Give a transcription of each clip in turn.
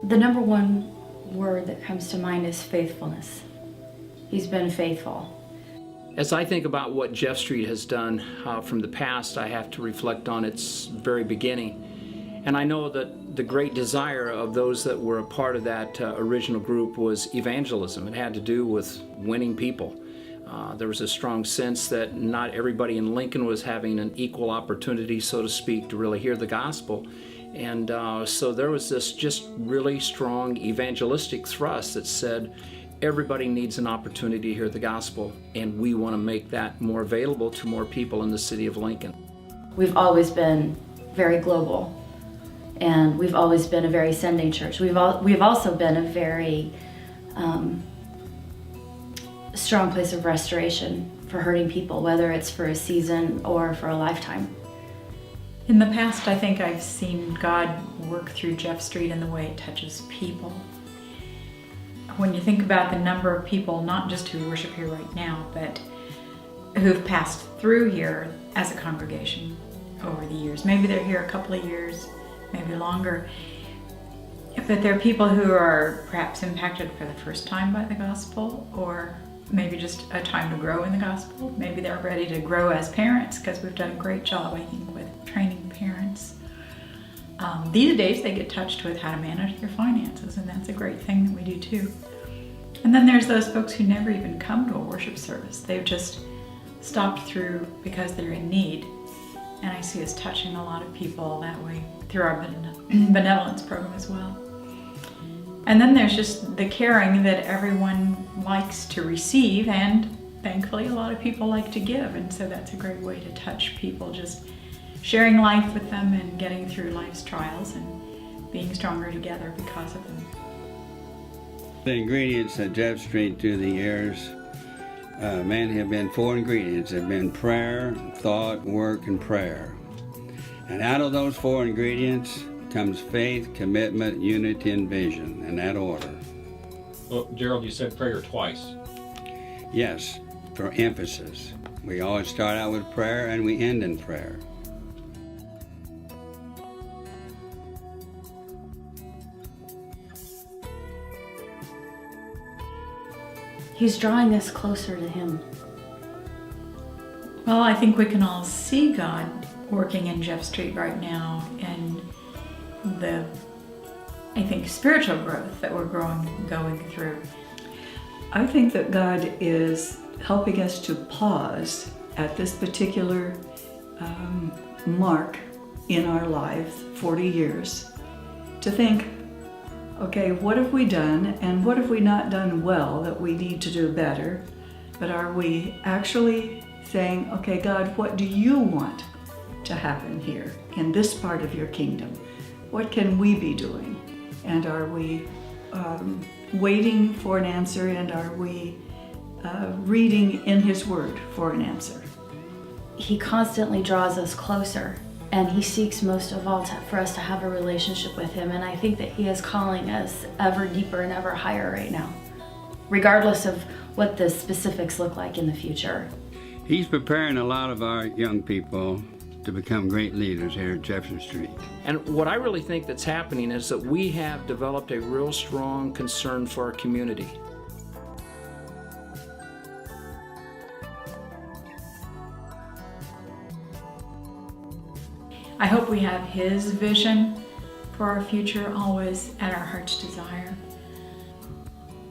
The number one word that comes to mind is faithfulness. He's been faithful. As I think about what Jeff Street has done from the past, I have to reflect on its very beginning. And I know that the great desire of those that were a part of that original group was evangelism. It had to do with winning people. There was a strong sense that not everybody in Lincoln was having an equal opportunity, so to speak, to really hear the gospel. And so there was this just really strong evangelistic thrust that said, everybody needs an opportunity to hear the gospel, and we want to make that more available to more people in the city of Lincoln. We've always been very global, and we've always been a very sending church. We've also been a very strong place of restoration for hurting people, whether it's for a season or for a lifetime. In the past, I think I've seen God work through Jeff Street in the way it touches people. When you think about the number of people, not just who worship here right now, but who've passed through here as a congregation over the years. Maybe they're here a couple of years, maybe longer. But there are people who are perhaps impacted for the first time by the gospel, or maybe just a time to grow in the gospel. Maybe they're ready to grow as parents, because we've done a great job, I think, with training parents. These days they get touched with how to manage their finances, and that's a great thing that we do too. And then there's those folks who never even come to a worship service. They've just stopped through because they're in need. And I see us touching a lot of people that way through our benevolence program as well. And then there's just the caring that everyone likes to receive, and thankfully a lot of people like to give. And so that's a great way to touch people, just sharing life with them and getting through life's trials and being stronger together because of them. The ingredients at Jeff Street through the years, have been 4 ingredients. Have been prayer, thought, work, and prayer. And out of those 4 ingredients comes faith, commitment, unity, and vision, in that order. Well, Gerald, you said prayer twice. Yes, for emphasis. We always start out with prayer and we end in prayer. He's drawing us closer to Him. Well, I think we can all see God working in Jeff Street right now, and the, I think, spiritual growth that we're going through. I think that God is helping us to pause at this particular mark in our lives, 40 years, to think, okay, what have we done and what have we not done well that we need to do better? But are we actually saying, okay, God, what do you want to happen here in this part of your kingdom? What can we be doing? And are we waiting for an answer, and are we reading in His Word for an answer? He constantly draws us closer, and He seeks most of all for us to have a relationship with Him. And I think that He is calling us ever deeper and ever higher right now, regardless of what the specifics look like in the future. He's preparing a lot of our young people to become great leaders here at Jefferson Street. And what I really think that's happening is that we have developed a real strong concern for our community. I hope we have His vision for our future always at our heart's desire.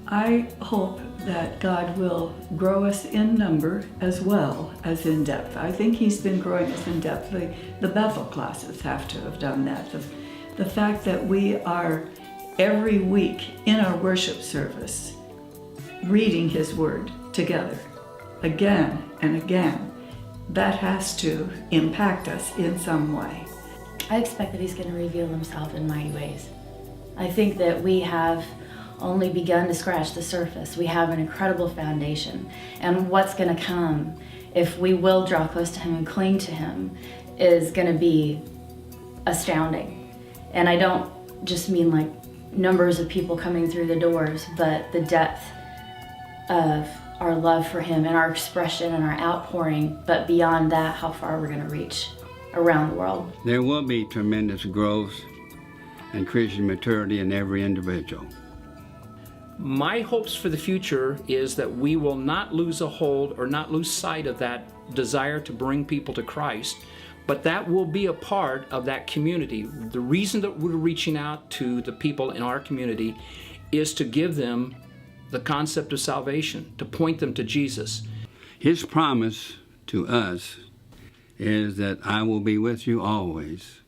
I hope that God will grow us in number as well as in depth. I think He's been growing us in depth. The Bethel classes have to have done that. The fact that we are every week in our worship service reading His Word together again and again, that has to impact us in some way. I expect that He's going to reveal Himself in mighty ways. I think that we have only begun to scratch the surface. We have an incredible foundation, and what's going to come if we will draw close to Him and cling to Him is going to be astounding. And I don't just mean like numbers of people coming through the doors, but the depth of our love for Him and our expression and our outpouring, but beyond that, how far we're going to reach around the world. There will be tremendous growth and Christian maturity in every individual. My hopes for the future is that we will not lose a hold or not lose sight of that desire to bring people to Christ, but that will be a part of that community. The reason that we're reaching out to the people in our community is to give them the concept of salvation, to point them to Jesus. His promise to us is that I will be with you always,